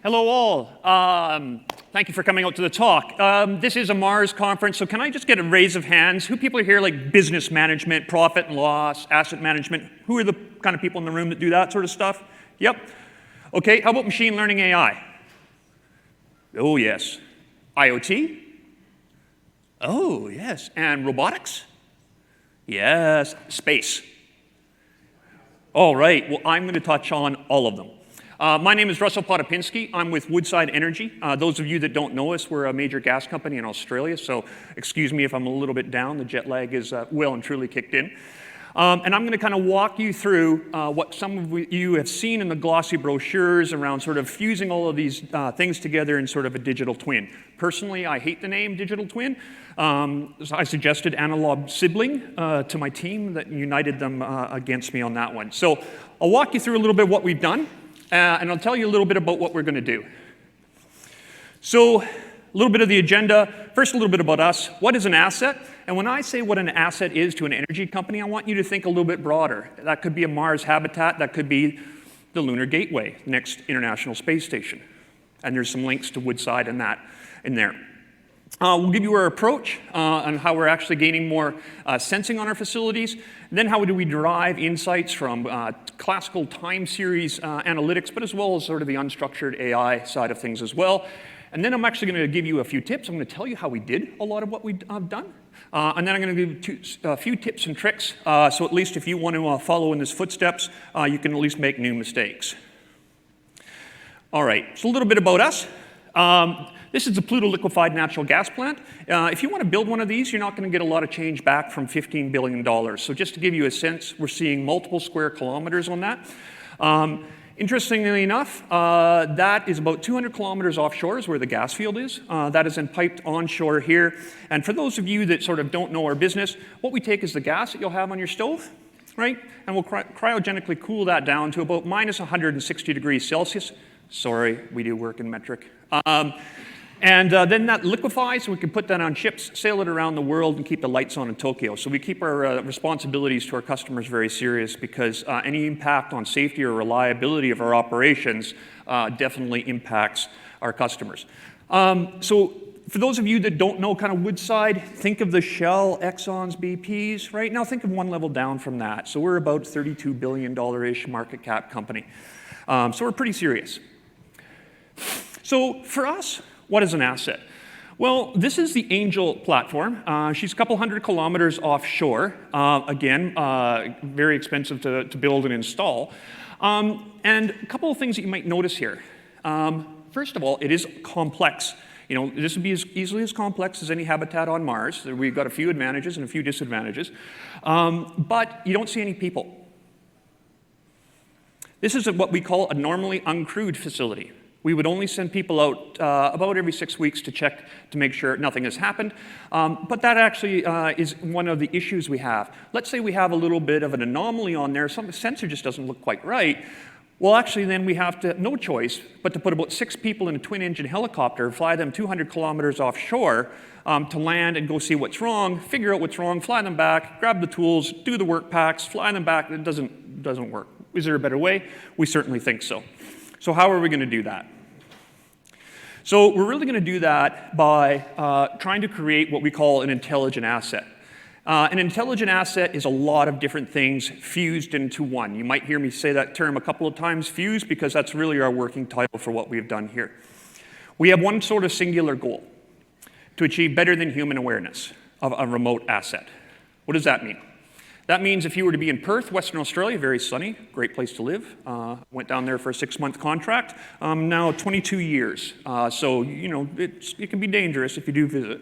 Hello all. Thank you for coming out to the talk. This is a Mars conference, so can I just get a raise of hands? Who people are here like business management, profit and loss, asset management? Who are the kind of people in the room that do that sort of stuff? Yep. Okay, how about machine learning AI? Oh, yes. IoT? Oh, yes. And robotics? Yes. Space? All right, well, I'm going to touch on all of them. My name is Russell Potapinski. I'm with Woodside Energy. Those of you that don't know us, we're a major gas company in Australia, so excuse me if I'm a little bit down. The jet lag is well and truly kicked in. And I'm going to kind of walk you through what some of you have seen in the glossy brochures around sort of fusing all of these things together in sort of a digital twin. Personally, I hate the name digital twin. So I suggested analog sibling to my team that united them against me on that one. So I'll walk you through a little bit what we've done. And I'll tell you a little bit about what we're going to do. So a little bit of the agenda. First, a little bit about us. What is an asset? And when I say what an asset is to an energy company, I want you to think a little bit broader. That could be a Mars habitat. That could be the Lunar Gateway, the next International Space Station. And there's some links to Woodside and that in there. We'll give you our approach on how we're actually gaining more sensing on our facilities. And then how do we derive insights from classical time series analytics, but as well as sort of the unstructured AI side of things as well. And then I'm actually going to give you a few tips. I'm going to tell you how we did a lot of what we've done. And then I'm going to give you a few tips and tricks. So at least if you want to follow in his footsteps, you can at least make new mistakes. All right, so a little bit about us. This is the Pluto liquefied natural gas plant. If you want to build one of these, you're not going to get a lot of change back from $15 billion. So just to give you a sense, we're seeing multiple square kilometers on that. Interestingly enough, that is about 200 kilometers offshore is where the gas field is. That is then piped onshore here. And for those of you that sort of don't know our business, what we take is the gas that you'll have on your stove, right? And we'll cryogenically cool that down to about minus 160 degrees Celsius. Sorry, we do work in metric. And then that liquefies, so we can put that on ships, sail it around the world, and keep the lights on in Tokyo. So we keep our responsibilities to our customers very serious because any impact on safety or reliability of our operations definitely impacts our customers. So for those of you that don't know kind of Woodside, think of the Shell, Exxon's, BP's, right? Now think of one level down from that. So we're about $32 billion-ish market cap company. So we're pretty serious. So for us, what is an asset? Well, this is the Angel platform. She's a couple hundred kilometers offshore. Again, very expensive to build and install. And a couple of things that you might notice here. First of all, it is complex. You know, this would be as easily as complex as any habitat on Mars. We've got a few advantages and a few disadvantages. But you don't see any people. This is what we call a normally uncrewed facility. We would only send people out about every 6 weeks to check to make sure nothing has happened. But that actually is one of the issues we have. Let's say we have a little bit of an anomaly on there. Some sensor just doesn't look quite right. Well, actually, then we have no choice but to put about 6 people in a twin-engine helicopter, fly them 200 kilometers offshore to land and go see what's wrong, figure out what's wrong, fly them back, grab the tools, do the work packs, fly them back. It doesn't work. Is there a better way? We certainly think so. So how are we going to do that? So we're really going to do that by trying to create what we call an intelligent asset. An intelligent asset is a lot of different things fused into one. You might hear me say that term a couple of times, fused, because that's really our working title for what we've done here. We have one sort of singular goal, to achieve better than human awareness of a remote asset. What does that mean? That means if you were to be in Perth, Western Australia, very sunny, great place to live. Went down there for a 6-month contract. Now 22 years. So, you know, it can be dangerous if you do visit.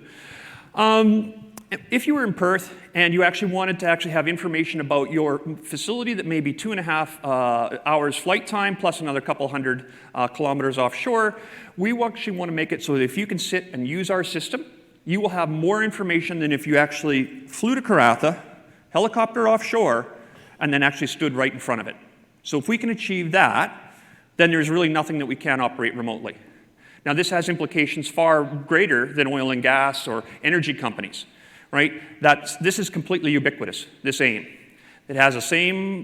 If you were in Perth and you actually wanted to have information about your facility that may be 2.5 hours flight time plus another couple hundred kilometers offshore, we actually want to make it so that if you can sit and use our system, you will have more information than if you actually flew to Karatha, helicopter offshore, and then actually stood right in front of it. So if we can achieve that, then there's really nothing that we can't operate remotely. Now this has implications far greater than oil and gas or energy companies, right? This is completely ubiquitous, this AIM. It has the same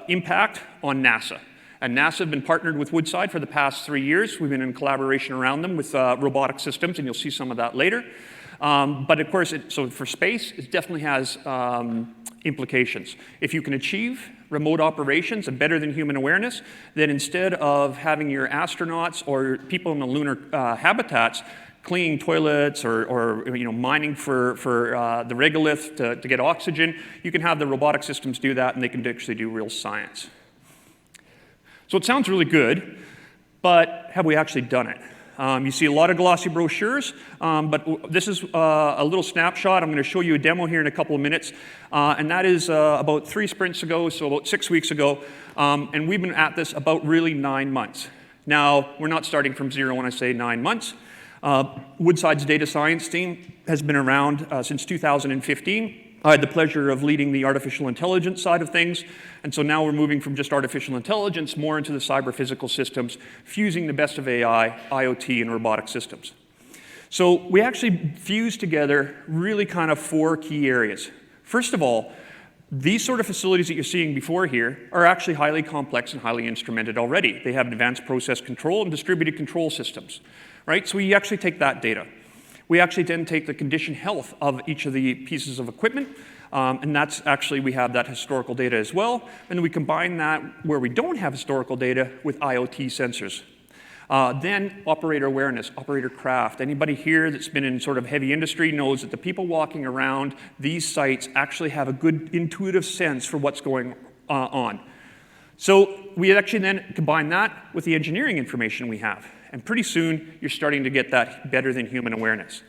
impact on NASA. And NASA have been partnered with Woodside for the past 3 years. We've been in collaboration around them with robotic systems, and you'll see some of that later. But of course, so for space, it definitely has implications. If you can achieve remote operations and better than human awareness, then instead of having your astronauts or people in the lunar habitats cleaning toilets or mining for the regolith to get oxygen, you can have the robotic systems do that, and they can actually do real science. So it sounds really good, but have we actually done it? You see a lot of glossy brochures, but this is a little snapshot. I'm going to show you a demo here in a couple of minutes, and that is about 3 sprints ago, so about 6 weeks ago, and we've been at this about really 9 months. Now, we're not starting from zero when I say 9 months. Woodside's data science team has been around since 2015. I had the pleasure of leading the artificial intelligence side of things, and so now we're moving from just artificial intelligence more into the cyber-physical systems, fusing the best of AI, IoT, and robotic systems. So we actually fuse together really kind of 4 key areas. First of all, these sort of facilities that you're seeing before here are actually highly complex and highly instrumented already. They have advanced process control and distributed control systems, right? So we actually take that data. We actually then take the condition health of each of the pieces of equipment, and that's actually, we have that historical data as well, and we combine that where we don't have historical data with IoT sensors. Then operator awareness, operator craft. Anybody here that's been in sort of heavy industry knows that the people walking around these sites actually have a good intuitive sense for what's going on. So we actually then combine that with the engineering information we have. And pretty soon, you're starting to get that better than human awareness.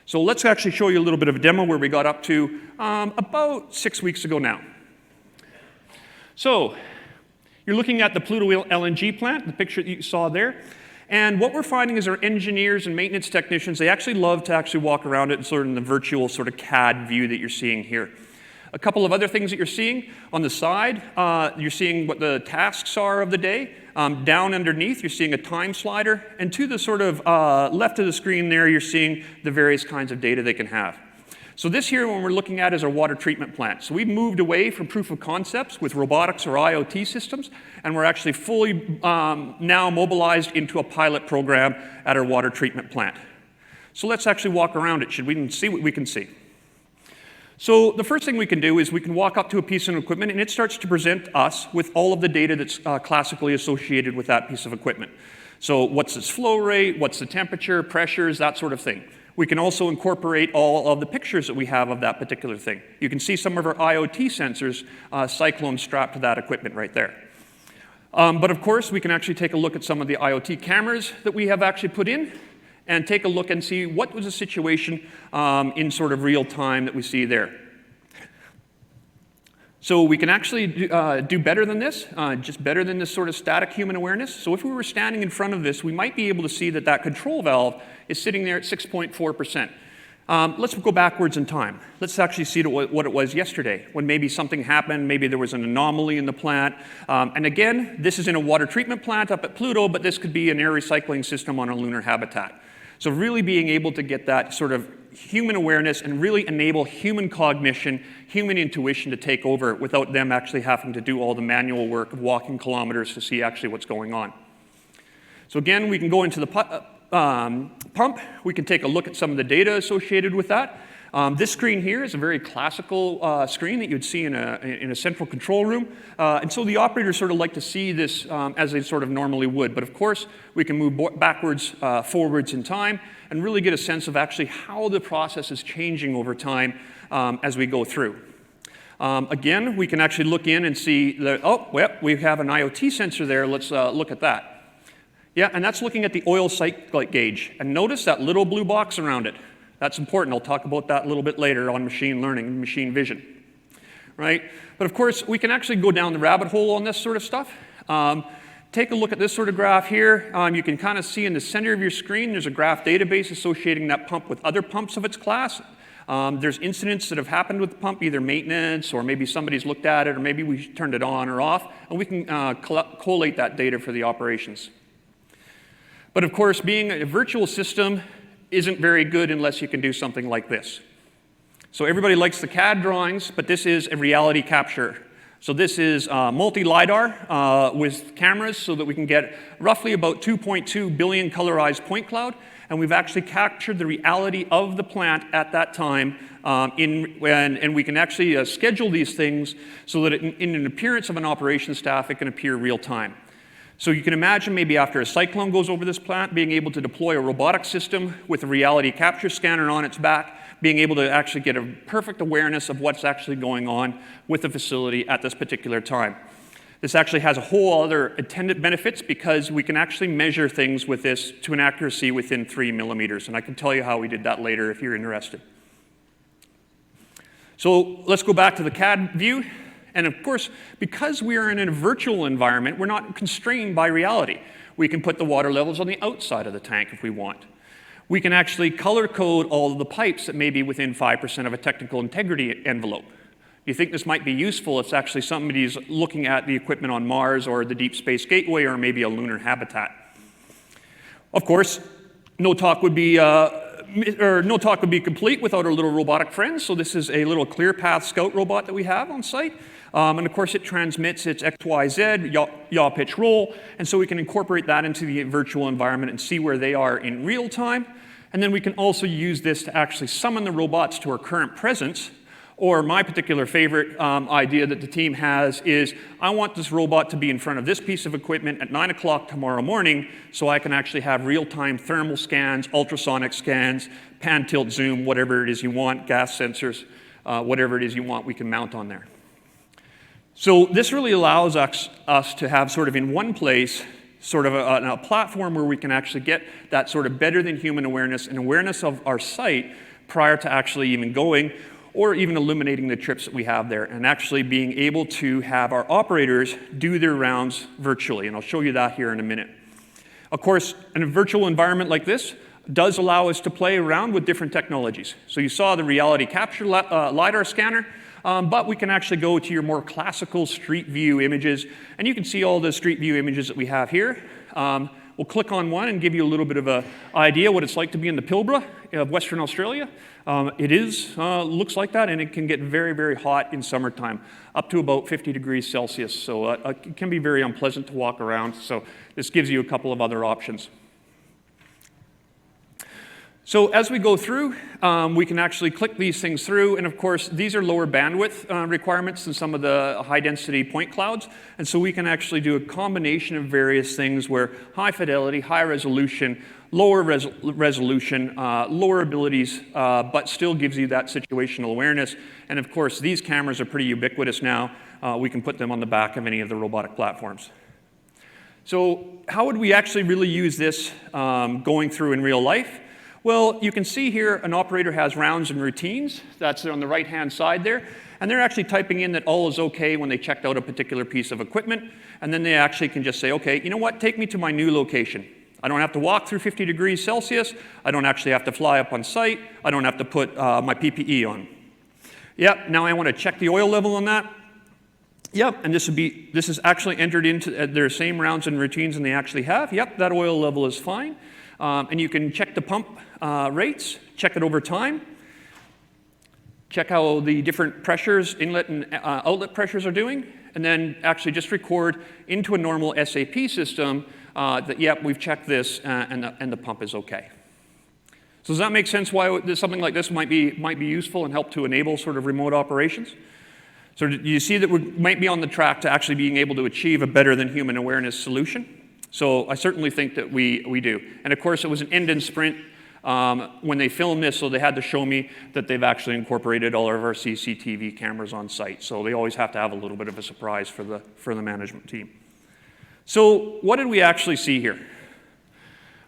So let's actually show you a little bit of a demo where we got up to about 6 weeks ago now. So you're looking at the Pluto LNG plant, the picture that you saw there. And what we're finding is our engineers and maintenance technicians, they actually love to actually walk around it in sort of in the virtual sort of CAD view that you're seeing here. A couple of other things that you're seeing on the side, you're seeing what the tasks are of the day. Down underneath, you're seeing a time slider. And to the sort of left of the screen there, you're seeing the various kinds of data they can have. So this here, when we're looking at, is our water treatment plant. So we've moved away from proof of concepts with robotics or IoT systems, and we're actually fully now mobilized into a pilot program at our water treatment plant. So let's actually walk around it, should we see what we can see. So the first thing we can do is we can walk up to a piece of equipment, and it starts to present us with all of the data that's classically associated with that piece of equipment. So what's its flow rate, what's the temperature, pressures, that sort of thing. We can also incorporate all of the pictures that we have of that particular thing. You can see some of our IoT sensors, cyclone strapped to that equipment right there. But of course, we can actually take a look at some of the IoT cameras that we have actually put in, and take a look and see what was the situation in sort of real time that we see there. So we can actually do better than this, just better than this sort of static human awareness. So if we were standing in front of this, we might be able to see that that control valve is sitting there at 6.4%. Let's go backwards in time. Let's actually see what it was yesterday, when maybe something happened, maybe there was an anomaly in the plant. And again, this is in a water treatment plant up at Pluto, but this could be an air recycling system on a lunar habitat. So really being able to get that sort of human awareness and really enable human cognition, human intuition to take over without them actually having to do all the manual work of walking kilometers to see actually what's going on. So again, we can go into the pump. We can take a look at some of the data associated with that. This screen here is a very classical screen that you'd see in a central control room. And so the operators sort of like to see this as they sort of normally would. But of course, we can move backwards, forwards in time, and really get a sense of actually how the process is changing over time as we go through. Again, we can actually look in and see that, oh, well, we have an IoT sensor there. Let's look at that. Yeah, and that's looking at the oil cycle gauge. And notice that little blue box around it. That's important. I'll talk about that a little bit later on machine learning and machine vision, right? But of course, we can actually go down the rabbit hole on this sort of stuff. Take a look at this sort of graph here. You can kind of see in the center of your screen, there's a graph database associating that pump with other pumps of its class. There's incidents that have happened with the pump, either maintenance, or maybe somebody's looked at it, or maybe we turned it on or off, and we can collate that data for the operations. But of course, being a virtual system isn't very good unless you can do something like this. So everybody likes the CAD drawings, but this is a reality capture So this is multi-LiDAR with cameras so that we can get roughly about 2.2 billion colorized point cloud. And we've actually captured the reality of the plant at that time, and we can actually schedule these things so that in an appearance of an operations staff, it can appear real time. So you can imagine maybe after a cyclone goes over this plant, being able to deploy a robotic system with a reality capture scanner on its back, being able to actually get a perfect awareness of what's actually going on with the facility at this particular time. This actually has a whole other attendant benefits because we can actually measure things with this to an accuracy within 3 millimeters. And I can tell you how we did that later if you're interested. So let's go back to the CAD view. And of course, because we are in a virtual environment, we're not constrained by reality. We can put the water levels on the outside of the tank if we want. We can actually color code all of the pipes that may be within 5% of a technical integrity envelope. You think this might be useful if actually somebody's looking at the equipment on Mars or the Deep Space Gateway or maybe a lunar habitat. Of course, no talk would be complete without our little robotic friends. So this is a little ClearPath Scout robot that we have on site. And of course, it transmits its XYZ, yaw, pitch, roll. And so we can incorporate that into the virtual environment and see where they are in real time. And then we can also use this to actually summon the robots to our current presence. Or my particular favorite idea that the team has is, I want this robot to be in front of this piece of equipment at 9 o'clock tomorrow morning so I can actually have real-time thermal scans, ultrasonic scans, pan, tilt, zoom, whatever it is you want, gas sensors, whatever it is you want, we can mount on there. So this really allows us to have sort of in one place sort of a platform where we can actually get that sort of better than human awareness and awareness of our site prior to actually even going or even eliminating the trips that we have there and actually being able to have our operators do their rounds virtually. And I'll show you that here in a minute. Of course, in a virtual environment like this does allow us to play around with different technologies. So you saw the reality capture LiDAR scanner. But we can actually go to your more classical street view images, and you can see all the street view images that we have here. We'll click on one and give you a little bit of an idea what it's like to be in the Pilbara of Western Australia. It looks like that, and it can get very, very hot in summertime, up to about 50 degrees Celsius. So it can be very unpleasant to walk around. So this gives you a couple of other options. So as we go through, we can actually click these things through, and of course, these are lower bandwidth requirements than some of the high-density point clouds, and so we can actually do a combination of various things where high fidelity, high resolution, lower resolution, lower abilities, but still gives you that situational awareness. And of course, these cameras are pretty ubiquitous now. We can put them on the back of any of the robotic platforms. So how would we actually really use this going through in real life? Well, you can see here an operator has rounds and routines. That's on the right-hand side there. And they're actually typing in that all is okay when they checked out a particular piece of equipment. And then they actually can just say, okay, you know what, take me to my new location. I don't have to walk through 50 degrees Celsius. I don't actually have to fly up on site. I don't have to put my PPE on. Yep, now I want to check the oil level on that. Yep, and this is actually entered into their same rounds and routines than they actually have. Yep, that oil level is fine. And you can check the pump rates, check it over time, check how the different pressures, inlet and outlet pressures are doing, and then actually just record into a normal SAP system that, yep, we've checked this and the pump is okay. So does that make sense why something like this might be useful and help to enable sort of remote operations? So you see that we might be on the track to actually being able to achieve a better than human awareness solution. So I certainly think that we do. And of course, it was an end-in sprint when they filmed this, so they had to show me that they've actually incorporated all of our CCTV cameras on site. So they always have to have a little bit of a surprise for the management team. So what did we actually see here?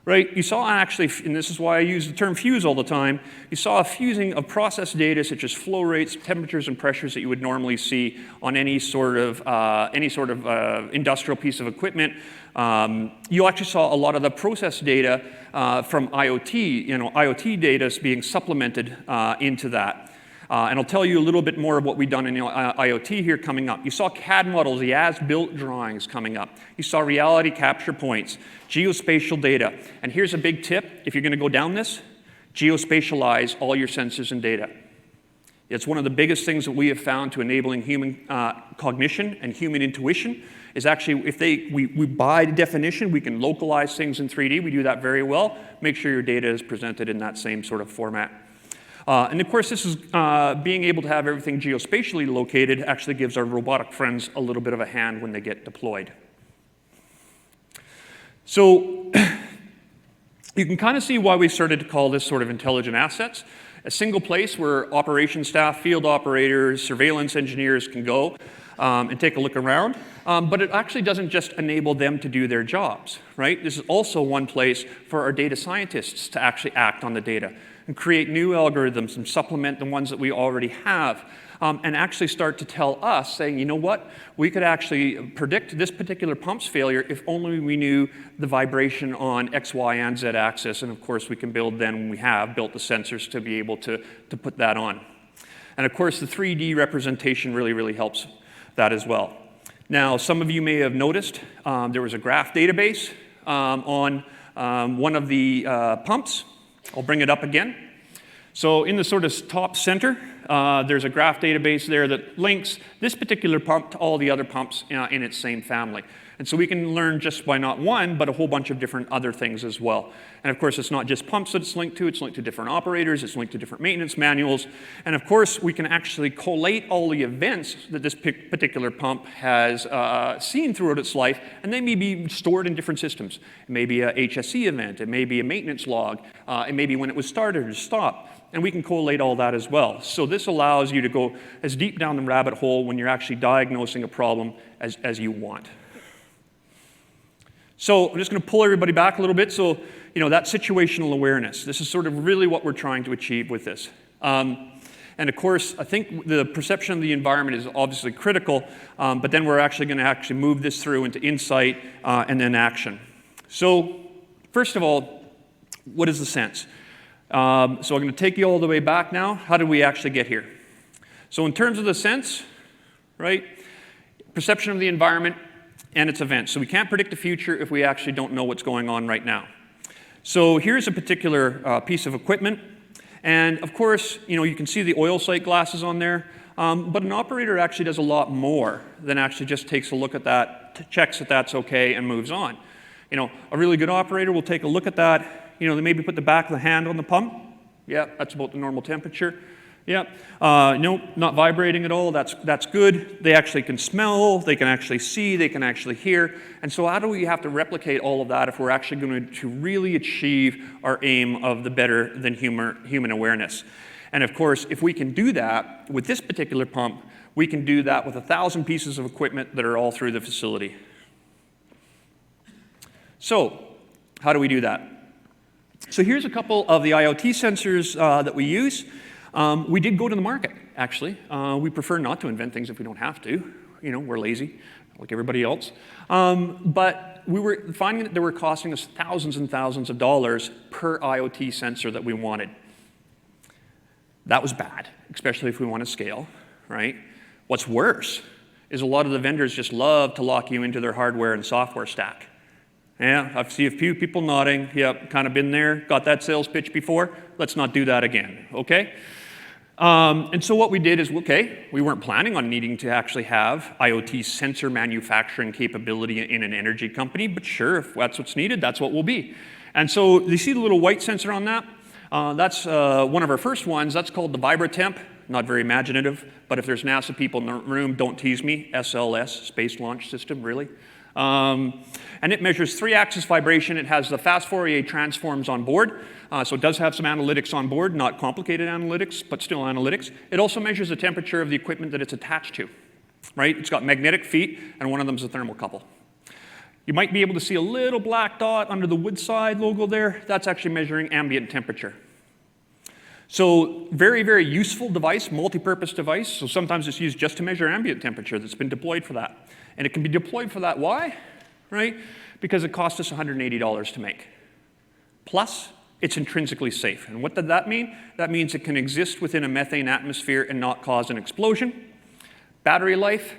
Right, you saw actually, and this is why I use the term fuse all the time, you saw a fusing of process data such as flow rates, temperatures, and pressures that you would normally see on any sort of industrial piece of equipment. You actually saw a lot of the process data from IoT, IoT data is being supplemented into that. And I'll tell you a little bit more of what we've done in IoT here coming up. You saw CAD models, the as-built drawings coming up. You saw reality capture points, geospatial data. And here's a big tip, if you're going to go down this, geospatialize all your sensors and data. It's one of the biggest things that we have found to enabling human cognition and human intuition is actually if we by definition, we can localize things in 3D. We do that very well. Make sure your data is presented in that same sort of format. And of course, this is being able to have everything geospatially located actually gives our robotic friends a little bit of a hand when they get deployed. So you can kind of see why we started to call this sort of intelligent assets. A single place where operations staff, field operators, surveillance engineers can go and take a look around. But it actually doesn't just enable them to do their jobs, right? This is also one place for our data scientists to actually act on the data and create new algorithms and supplement the ones that we already have. And actually start to tell us, saying, you know what, we could actually predict this particular pump's failure if only we knew the vibration on X, Y, and Z axis. And of course, we can build then, we have built the sensors to be able to put that on. And of course, the 3D representation really, really helps that as well. Now, some of you may have noticed there was a graph database on one of the pumps. I'll bring it up again. So in the sort of top center, there's a graph database there that links this particular pump to all the other pumps in its same family. And so we can learn just by not one, but a whole bunch of different other things as well. And of course, it's not just pumps that it's linked to different operators, it's linked to different maintenance manuals. And of course, we can actually collate all the events that this particular pump has seen throughout its life, and they may be stored in different systems. It may be a HSE event, it may be a maintenance log, it may be when it was started or stopped. And we can collate all that as well. So this allows you to go as deep down the rabbit hole when you're actually diagnosing a problem as you want. So I'm just going to pull everybody back a little bit. So, you know, that situational awareness, this is sort of really what we're trying to achieve with this. And of course, I think the perception of the environment is obviously critical, but then we're actually going to move this through into insight and then action. So first of all, what is the sense? So I'm going to take you all the way back now. How did we actually get here? So in terms of the sense, right, perception of the environment and its events. So we can't predict the future if we actually don't know what's going on right now. So here's a particular piece of equipment. And of course, you know, you can see the oil sight glasses on there. But an operator actually does a lot more than actually just takes a look at that, checks that that's okay, and moves on. You know, a really good operator will take a look at that. You know, they maybe put the back of the hand on the pump. Yeah, that's about the normal temperature. Yeah, no, not vibrating at all. That's good. They actually can smell. They can actually see. They can actually hear. And so how do we have to replicate all of that if we're actually going to really achieve our aim of the better than human awareness? And of course, if we can do that with this particular pump, we can do that with 1,000 pieces of equipment that are all through the facility. So how do we do that? So here's a couple of the IoT sensors that we use. We did go to the market, actually. We prefer not to invent things if we don't have to. You know, we're lazy, like everybody else. But we were finding that they were costing us thousands and thousands of dollars per IoT sensor that we wanted. That was bad, especially if we want to scale, right? What's worse is a lot of the vendors just love to lock you into their hardware and software stack. Yeah, I see a few people nodding. Yep, kind of been there, got that sales pitch before. Let's not do that again, okay? And so what we did is, okay, we weren't planning on needing to actually have IoT sensor manufacturing capability in an energy company, but sure, if that's what's needed, that's what we'll be. And so you see the little white sensor on that? That's one of our first ones. That's called the VibraTemp. Not very imaginative, but if there's NASA people in the room, don't tease me. SLS, Space Launch System, really. And it measures 3-axis vibration. It has the fast Fourier transforms on board. So it does have some analytics on board, not complicated analytics, but still analytics. It also measures the temperature of the equipment that it's attached to, right? It's got magnetic feet, and one of them is a thermocouple. You might be able to see a little black dot under the Woodside logo there. That's actually measuring ambient temperature. So very, very useful device, multi-purpose device. So sometimes it's used just to measure ambient temperature. That's been deployed for that. And it can be deployed for that. Why? Right? Because it cost us $180 to make. Plus, it's intrinsically safe. And what did that mean? That means it can exist within a methane atmosphere and not cause an explosion. Battery life?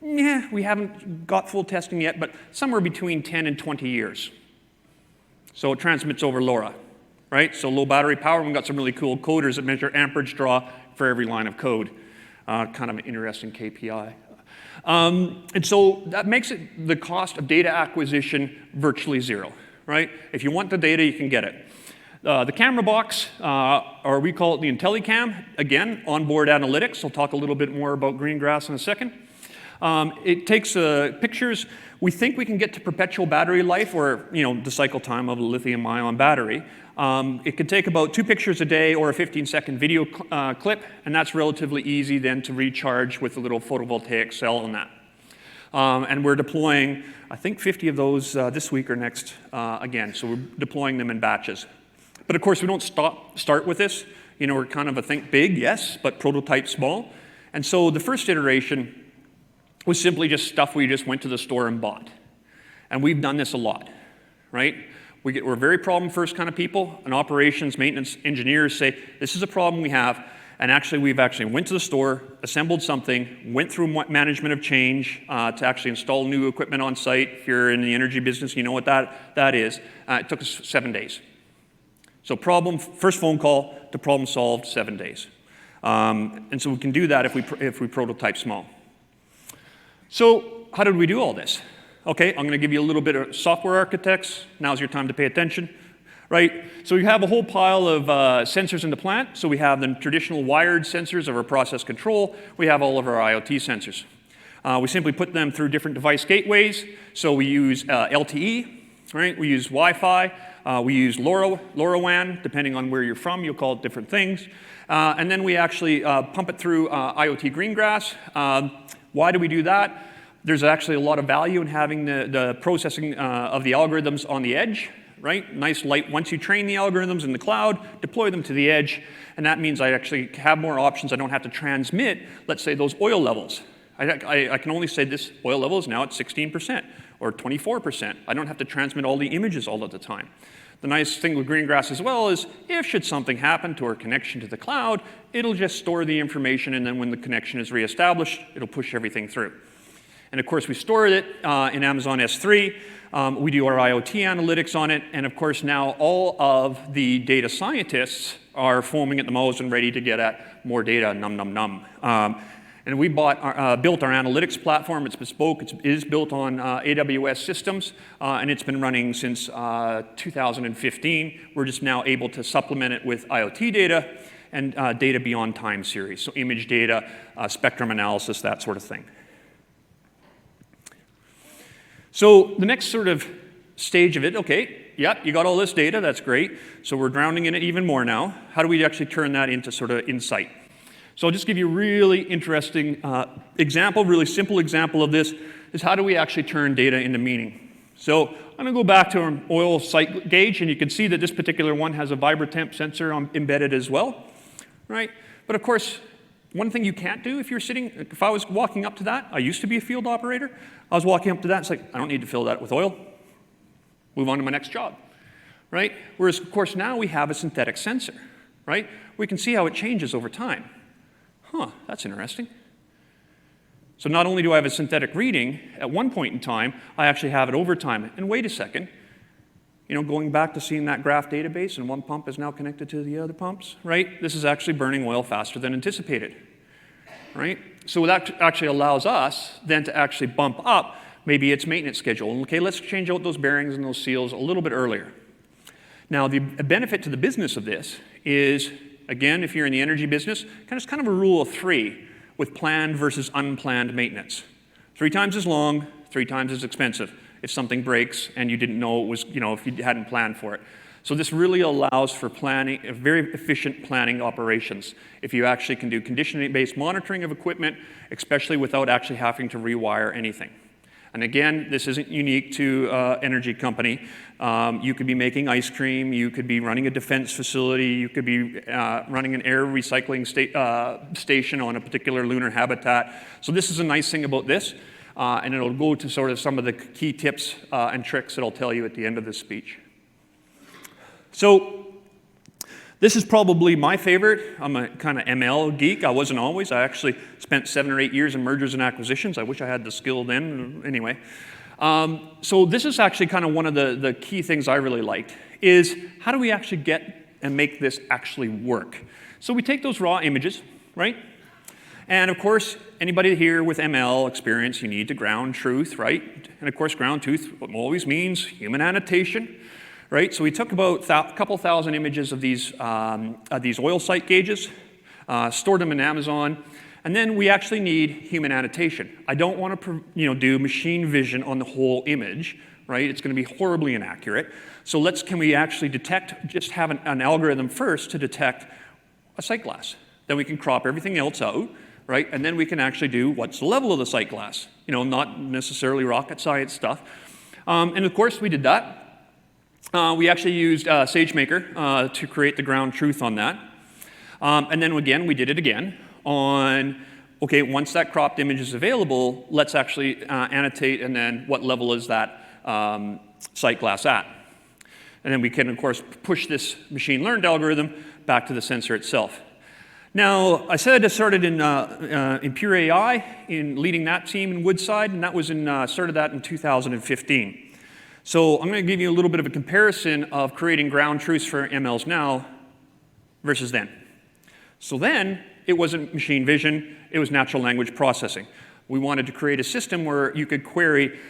Yeah, we haven't got full testing yet, but somewhere between 10 and 20 years. So it transmits over LoRa, right? So low battery power. We've got some really cool coders that measure amperage draw for every line of code. Kind of an interesting KPI. And so that makes it the cost of data acquisition virtually zero, right? If you want the data, you can get it. The camera box, or we call it the IntelliCam, again, onboard analytics. I'll talk a little bit more about green grass in a second. It takes pictures. We think we can get to perpetual battery life, or the cycle time of a lithium-ion battery. It can take about 2 pictures a day or a 15-second video clip, and that's relatively easy then to recharge with a little photovoltaic cell on that. And we're deploying, I think, 50 of those this week or next again. So we're deploying them in batches. But of course, we don't start with this. We're kind of a think big, yes, but prototype small. And so the first iteration was simply just stuff we just went to the store and bought. And we've done this a lot, right? We're very problem-first kind of people, and operations, maintenance, engineers say, this is a problem we have, and we've went to the store, assembled something, went through management of change to actually install new equipment on site. If you're in the energy business, you know what that is. It took us 7 days. So first phone call to problem solved, 7 days. And so we can do that if we prototype small. So how did we do all this? Okay, I'm going to give you a little bit of software architects. Now's your time to pay attention, right? So we have a whole pile of sensors in the plant. So we have the traditional wired sensors of our process control. We have all of our IoT sensors. We simply put them through different device gateways. So we use LTE, right? We use Wi-Fi. We use LoRaWAN. Depending on where you're from, you'll call it different things. And then we actually pump it through IoT Greengrass. Why do we do that? There's actually a lot of value in having the processing of the algorithms on the edge, right? Nice light. Once you train the algorithms in the cloud, deploy them to the edge, and that means I actually have more options. I don't have to transmit, let's say, those oil levels. I can only say this oil level is now at 16% or 24%. I don't have to transmit all the images all of the time. The nice thing with Greengrass as well is if should something happen to our connection to the cloud, it'll just store the information, and then when the connection is reestablished, it'll push everything through. And of course, we store it in Amazon S3. We do our IoT analytics on it. And of course, now all of the data scientists are foaming at the mouth and ready to get at more data, num, num, num. And we built our analytics platform. It's bespoke. It is built on AWS systems. And it's been running since 2015. We're just now able to supplement it with IoT data and data beyond time series. So image data, spectrum analysis, that sort of thing. So the next sort of stage of it, okay, yeah, you got all this data, that's great. So we're drowning in it even more now. How do we actually turn that into sort of insight? So I'll just give you a really interesting example, really simple example of this, is how do we actually turn data into meaning? So I'm going to go back to our oil site gauge, and you can see that this particular one has a vibrotemp sensor embedded as well, right? But of course, one thing you can't do if I was walking up to that, I used to be a field operator, I was walking up to that, it's like, I don't need to fill that with oil. Move on to my next job, right? Whereas, of course, now we have a synthetic sensor, right? We can see how it changes over time. Huh, that's interesting. So not only do I have a synthetic reading, at one point in time, I actually have it over time. And wait a second, going back to seeing that graph database, and one pump is now connected to the other pumps, right? This is actually burning oil faster than anticipated, right? So that actually allows us then to actually bump up maybe its maintenance schedule. Okay, let's change out those bearings and those seals a little bit earlier. Now, the benefit to the business of this is, again, if you're in the energy business, it's kind of a rule of 3 with planned versus unplanned maintenance. 3 times as long, 3 times as expensive if something breaks and you didn't know it was, if you hadn't planned for it. So this really allows for planning, very efficient planning operations. If you actually can do condition-based monitoring of equipment, especially without actually having to rewire anything. And again, this isn't unique to energy company. You could be making ice cream, you could be running a defense facility, you could be running an air recycling station on a particular lunar habitat. So this is a nice thing about this, and it'll go to sort of some of the key tips and tricks that I'll tell you at the end of this speech. So this is probably my favorite. I'm a kind of ML geek. I wasn't always. I actually spent 7 or 8 years in mergers and acquisitions. I wish I had the skill then. Anyway. So this is actually kind of one of the key things I really liked, is how do we actually get and make this actually work? So we take those raw images, right? And of course, anybody here with ML experience, you need to ground truth, right? And of course, ground truth always means human annotation, right? So we took about a couple thousand images of these oil site gauges, stored them in Amazon, and then we actually need human annotation. I don't want to do machine vision on the whole image, right? It's going to be horribly inaccurate. So can we actually detect, just have an algorithm first to detect a sight glass. Then we can crop everything else out, right? And then we can actually do what's the level of the sight glass. Not necessarily rocket science stuff. And of course, we did that. We actually used SageMaker to create the ground truth on that. And then again, we did it again on, okay, once that cropped image is available, let's actually annotate, and then what level is that sight glass at? And then we can, of course, push this machine learned algorithm back to the sensor itself. Now, I said I started in Pure AI, in leading that team in Woodside, and that was started that in 2015. So I'm going to give you a little bit of a comparison of creating ground truths for MLs now versus then. So then, it wasn't machine vision, it was natural language processing. We wanted to create a system where you could query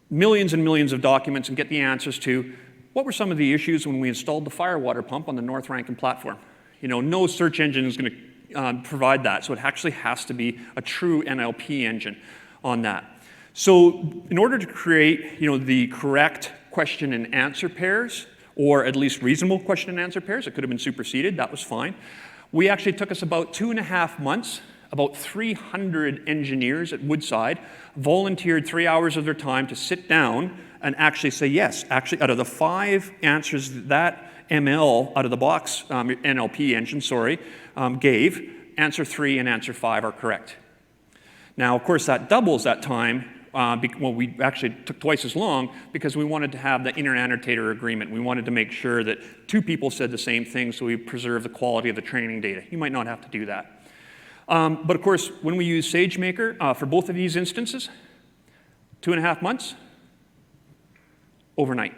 millions and millions of documents and get the answers to what were some of the issues when we installed the firewater pump on the North Rankin platform. No search engine is going to provide that, so it actually has to be a true NLP engine on that. So in order to create the correct question and answer pairs, or at least reasonable question and answer pairs, it could have been superseded, that was fine. We actually took us about 2.5 months, about 300 engineers at Woodside volunteered 3 hours of their time to sit down and actually say, yes, actually out of the 5 answers that ML, out of the box, NLP engine, gave, answer 3 and answer 5 are correct. Now, of course, that doubles that time. We actually took twice as long because we wanted to have the inter-annotator agreement. We wanted to make sure that 2 people said the same thing, so we preserve the quality of the training data. You might not have to do that. But of course, when we use SageMaker for both of these instances, 2.5 months, overnight.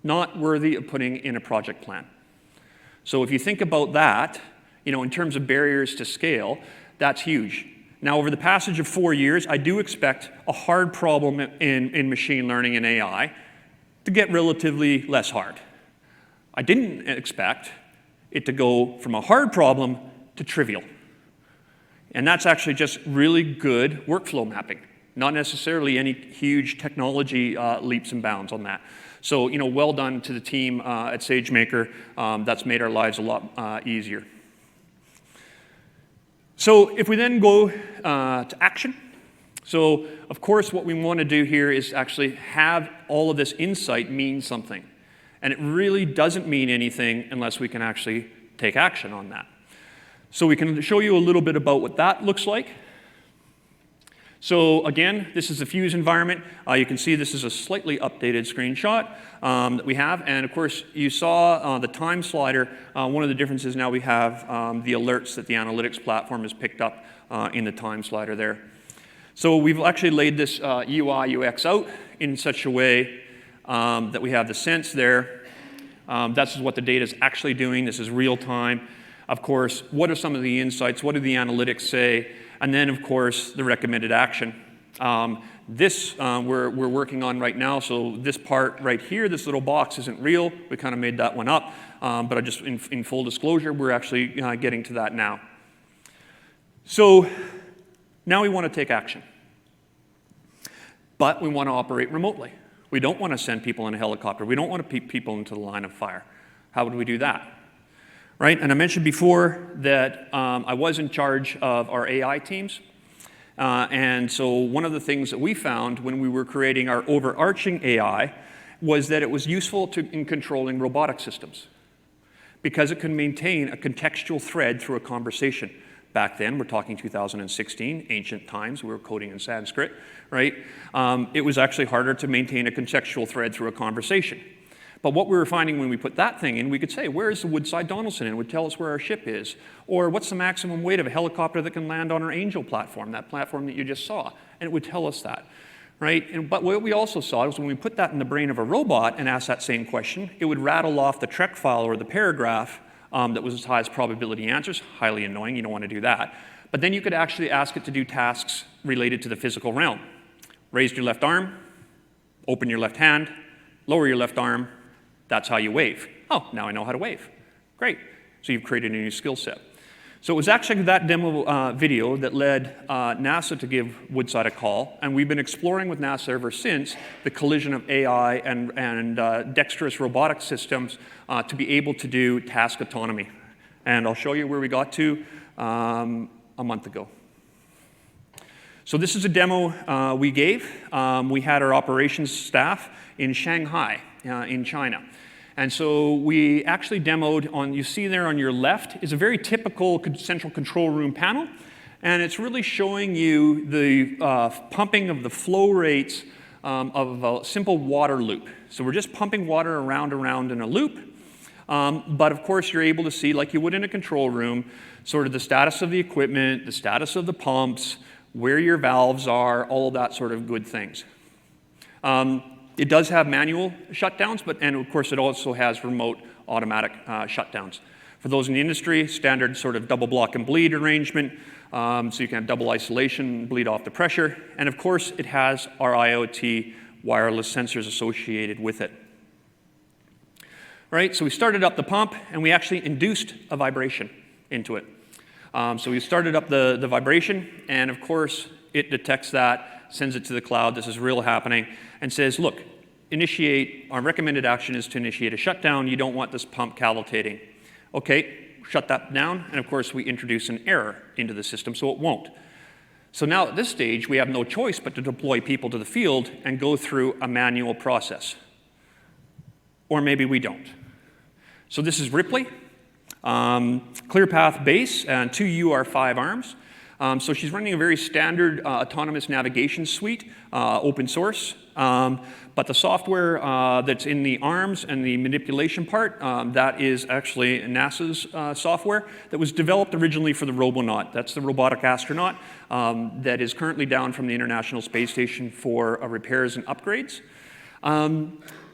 Not worthy of putting in a project plan. So if you think about that, in terms of barriers to scale, that's huge. Now, over the passage of 4 years, I do expect a hard problem in machine learning and AI to get relatively less hard. I didn't expect it to go from a hard problem to trivial. And that's actually just really good workflow mapping, not necessarily any huge technology leaps and bounds on that. So, well done to the team at SageMaker. That's made our lives a lot easier. So if we then go to action, so of course what we want to do here is actually have all of this insight mean something. And it really doesn't mean anything unless we can actually take action on that. So we can show you a little bit about what that looks like. So again, this is the Fuse environment. You can see this is a slightly updated screenshot that we have. And of course, you saw the time slider. One of the differences now we have the alerts that the analytics platform has picked up in the time slider there. So we've actually laid this UI UX out in such a way that we have the sense there. That's what the data is actually doing. This is real time. Of course, what are some of the insights? What do the analytics say? And then, of course, the recommended action. This we're working on right now. So this part right here, this little box isn't real. We kind of made that one up. But I just, in full disclosure, we're actually getting to that now. So now we want to take action. But we want to operate remotely. We don't want to send people in a helicopter. We don't want to peep people into the line of fire. How would we do that? Right? And I mentioned before that I was in charge of our AI teams. And so one of the things that we found when we were creating our overarching AI was that it was useful in controlling robotic systems because it can maintain a contextual thread through a conversation. Back then, we're talking 2016, ancient times, we were coding in Sanskrit, right? It was actually harder to maintain a contextual thread through a conversation. But what we were finding when we put that thing in, we could say, where is the Woodside Donaldson? And it would tell us where our ship is. Or what's the maximum weight of a helicopter that can land on our Angel platform, that platform that you just saw? And it would tell us that, right? But what we also saw was when we put that in the brain of a robot and asked that same question, it would rattle off the Trek file or the paragraph that was as high as probability answers. Highly annoying, you don't want to do that. But then you could actually ask it to do tasks related to the physical realm. Raise your left arm, open your left hand, lower your left arm, that's how you wave. Oh, now I know how to wave. Great. So you've created a new skill set. So it was actually that demo video that led NASA to give Woodside a call, and we've been exploring with NASA ever since the collision of AI and dexterous robotic systems to be able to do task autonomy. And I'll show you where we got to a month ago. So this is a demo we gave. We had our operations staff in Shanghai, in China. And so we actually demoed on, you see there on your left, is a very typical central control room panel. And it's really showing you the pumping of the flow rates of a simple water loop. So we're just pumping water around in a loop. But of course, you're able to see, like you would in a control room, sort of the status of the equipment, the status of the pumps, where your valves are, all of that sort of good things. It does have manual shutdowns, and of course it also has remote automatic shutdowns. For those in the industry, standard sort of double block and bleed arrangement, so you can have double isolation, bleed off the pressure, and of course it has our IoT wireless sensors associated with it. All right, so we started up the pump and we actually induced a vibration into it. So we started up the vibration, and of course it detects that, sends it to the cloud, this is real happening, and says, look, initiate, our recommended action is to initiate a shutdown, you don't want this pump cavitating. Okay, shut that down, and of course we introduce an error into the system so it won't. So now at this stage, we have no choice but to deploy people to the field and go through a manual process. Or maybe we don't. So this is Ripley, ClearPath base, and 2 UR5 arms. So she's running a very standard autonomous navigation suite, open source. But the software that's in the arms and the manipulation part, that is actually NASA's software that was developed originally for the Robonaut. That's the robotic astronaut that is currently down from the International Space Station for repairs and upgrades.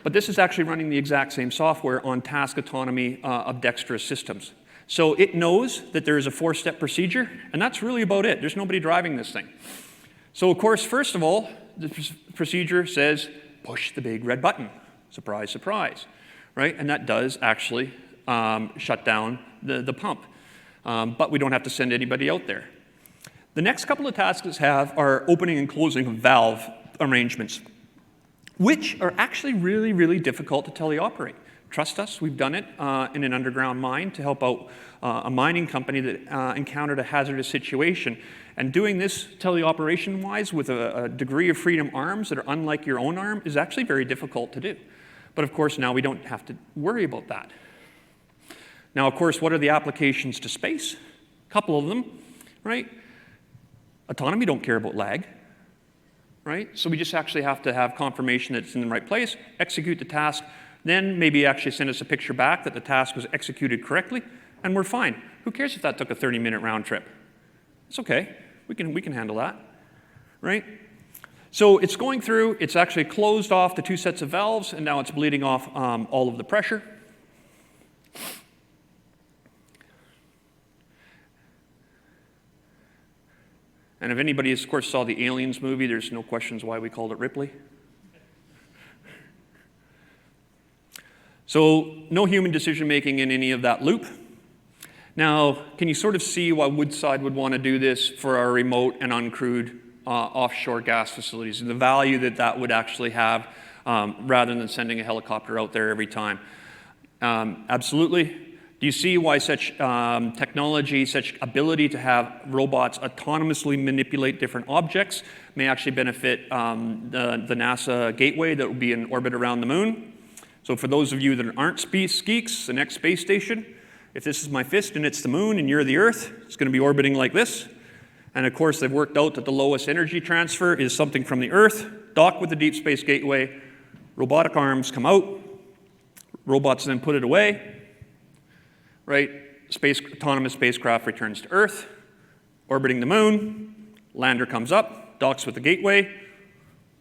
But this is actually running the exact same software on task autonomy of dexterous systems. So it knows that there is a 4-step procedure, and that's really about it. There's nobody driving this thing. So of course, first of all, the procedure says, push the big red button. Surprise, surprise, right? And that does actually shut down the pump. But we don't have to send anybody out there. The next couple of tasks have are opening and closing of valve arrangements, which are actually really, really difficult to teleoperate. Trust us, we've done it in an underground mine to help out a mining company that encountered a hazardous situation. And doing this teleoperation-wise with a degree of freedom arms that are unlike your own arm is actually very difficult to do. But of course, now we don't have to worry about that. Now, of course, what are the applications to space? A couple of them, right? Autonomy don't care about lag, right? So we just actually have to have confirmation that it's in the right place, execute the task, then maybe actually send us a picture back that the task was executed correctly, and we're fine. Who cares if that took a 30-minute round trip? It's okay. We can handle that, right? So it's going through, it's actually closed off the 2 sets of valves, and now it's bleeding off all of the pressure. And if anybody, of course, saw the Aliens movie, there's no questions why we called it Ripley. So no human decision-making in any of that loop. Now, can you sort of see why Woodside would want to do this for our remote and uncrewed offshore gas facilities, and the value that that would actually have rather than sending a helicopter out there every time? Absolutely. Do you see why such technology, such ability to have robots autonomously manipulate different objects may actually benefit the NASA Gateway that will be in orbit around the moon? So for those of you that aren't geeks, the next space station, if this is my fist and it's the moon and you're the Earth, it's going to be orbiting like this. And of course, they've worked out that the lowest energy transfer is something from the Earth, dock with the Deep Space Gateway, robotic arms come out, robots then put it away, right? Autonomous spacecraft returns to Earth, orbiting the moon, lander comes up, docks with the Gateway,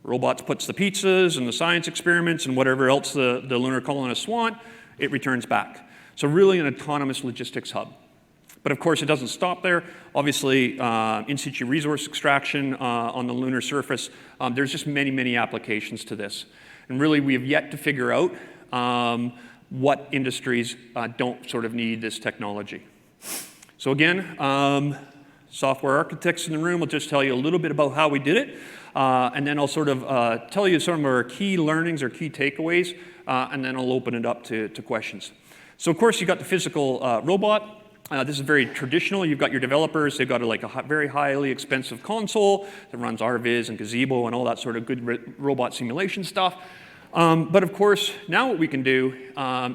robots puts the pizzas and the science experiments and whatever else the lunar colonists want, it returns back. So really an autonomous logistics hub. But of course, it doesn't stop there. Obviously, in situ resource extraction on the lunar surface, there's just many, many applications to this. And really, we have yet to figure out what industries don't sort of need this technology. So again, software architects in the room will just tell you a little bit about how we did it, and then I'll sort of tell you some of our key learnings or key takeaways, and then I'll open it up to questions. So of course, you got the physical robot. This is very traditional. You've got your developers. They've got like a very highly expensive console that runs RViz and Gazebo and all that sort of good robot simulation stuff. But of course, now what we can do,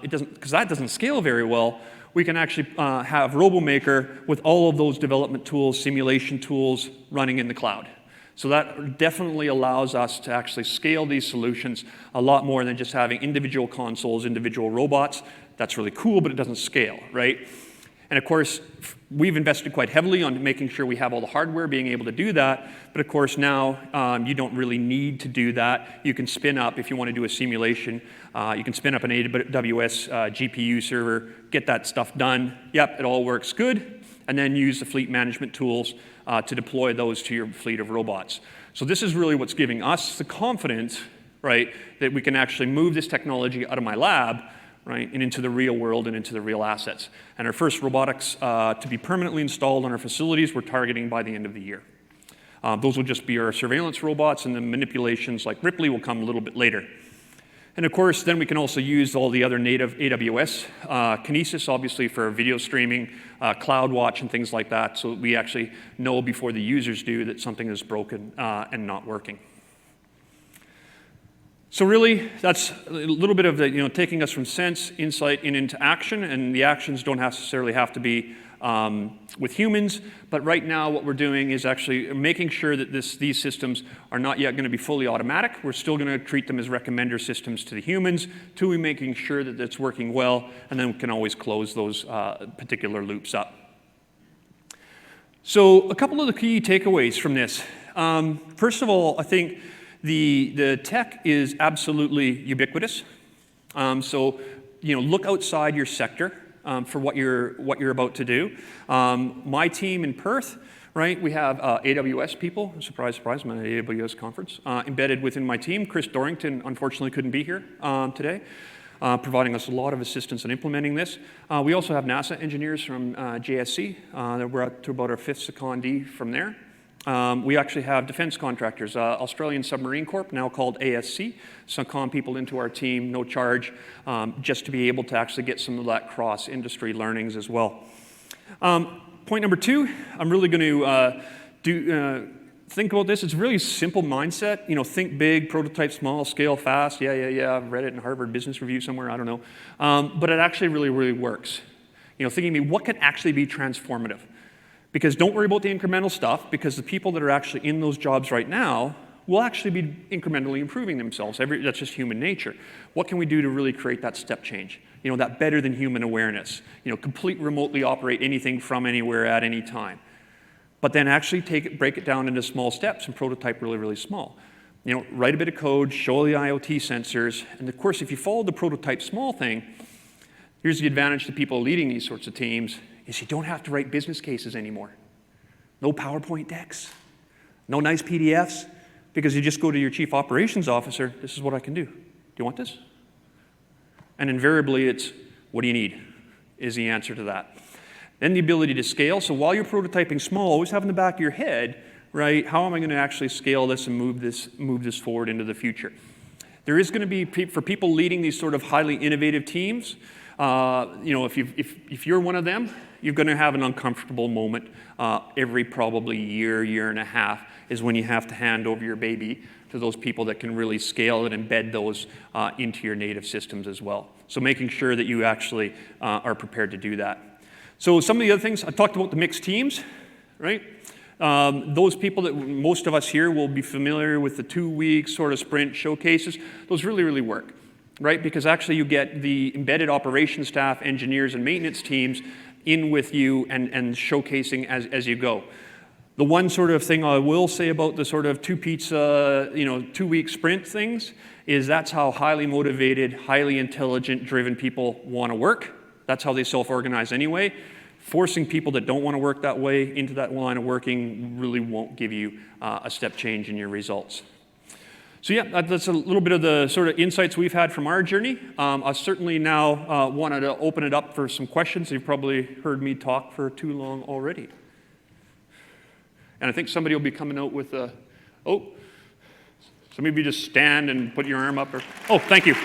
because that doesn't scale very well, we can actually have RoboMaker with all of those development tools, simulation tools running in the cloud. So that definitely allows us to actually scale these solutions a lot more than just having individual consoles, individual robots. That's really cool, but it doesn't scale, right? And of course, we've invested quite heavily on making sure we have all the hardware being able to do that. But of course, now you don't really need to do that. You can spin up, if you want to do a simulation, you can spin up an AWS GPU server, get that stuff done. Yep, it all works good. And then use the fleet management tools to deploy those to your fleet of robots. So this is really what's giving us the confidence, right, that we can actually move this technology out of my lab, right, and into the real world and into the real assets. And our first robotics to be permanently installed on our facilities, we're targeting by the end of the year. Those will just be our surveillance robots, and the manipulations like Ripley will come a little bit later. And of course, then we can also use all the other native AWS Kinesis, obviously, for video streaming, CloudWatch, and things like that, so we actually know before the users do that something is broken and not working. So really, that's a little bit of the, taking us from sense, insight, and into action, and the actions don't necessarily have to be with humans, but right now what we're doing is actually making sure that these systems are not yet going to be fully automatic. We're still going to treat them as recommender systems to the humans, till we're making sure that it's working well, and then we can always close those particular loops up. So a couple of the key takeaways from this. First of all, I think the tech is absolutely ubiquitous. So look outside your sector for what you're about to do. My team in Perth, right? We have AWS people. Surprise, surprise! I'm at an AWS conference embedded within my team. Chris Dorrington unfortunately couldn't be here today, providing us a lot of assistance in implementing this. We also have NASA engineers from JSC. We're up to about our 5th secondee from there. We actually have defense contractors, Australian Submarine Corp, now called ASC, second people into our team, no charge, just to be able to actually get some of that cross-industry learnings as well. Point number 2, I'm really going to think about this. It's a really simple mindset. Think big, prototype small, scale fast. Yeah. I've read it in Harvard Business Review somewhere, I don't know. But it actually really, really works. Thinking, what can actually be transformative? Because don't worry about the incremental stuff, because the people that are actually in those jobs right now will actually be incrementally improving themselves. That's just human nature. What can we do to really create that step change? That better than human awareness. Complete remotely operate anything from anywhere at any time. But then actually break it down into small steps and prototype really, really small. Write a bit of code, show the IoT sensors, and of course, if you follow the prototype small thing, here's the advantage to people leading these sorts of teams, is you don't have to write business cases anymore. No PowerPoint decks, no nice PDFs, because you just go to your chief operations officer, this is what I can do. Do you want this? And invariably it's, what do you need, is the answer to that. Then the ability to scale, so while you're prototyping small, always have in the back of your head, right, how am I going to actually scale this and move this forward into the future? There is going to be, for people leading these sort of highly innovative teams, if you're one of them, you're going to have an uncomfortable moment every probably year and a half is when you have to hand over your baby to those people that can really scale and embed those into your native systems as well. So making sure that you actually are prepared to do that. So some of the other things, I talked about the mixed teams, right? Those people that most of us here will be familiar with the 2-week sort of sprint showcases, those really, really work. Right, because actually you get the embedded operations staff, engineers, and maintenance teams in with you and showcasing as you go. The one sort of thing I will say about the sort of 2-week sprint things is that's how highly motivated, highly intelligent, driven people want to work, That's how they self-organize anyway. Forcing people that don't want to work that way into that line of working really won't give you a step change in your results. So yeah, that's a little bit of the sort of insights we've had from our journey. I certainly now wanted to open it up for some questions. You've probably heard me talk for too long already. And I think somebody will be coming out with a, oh, some of you just stand and put your arm up. Or, oh, thank you.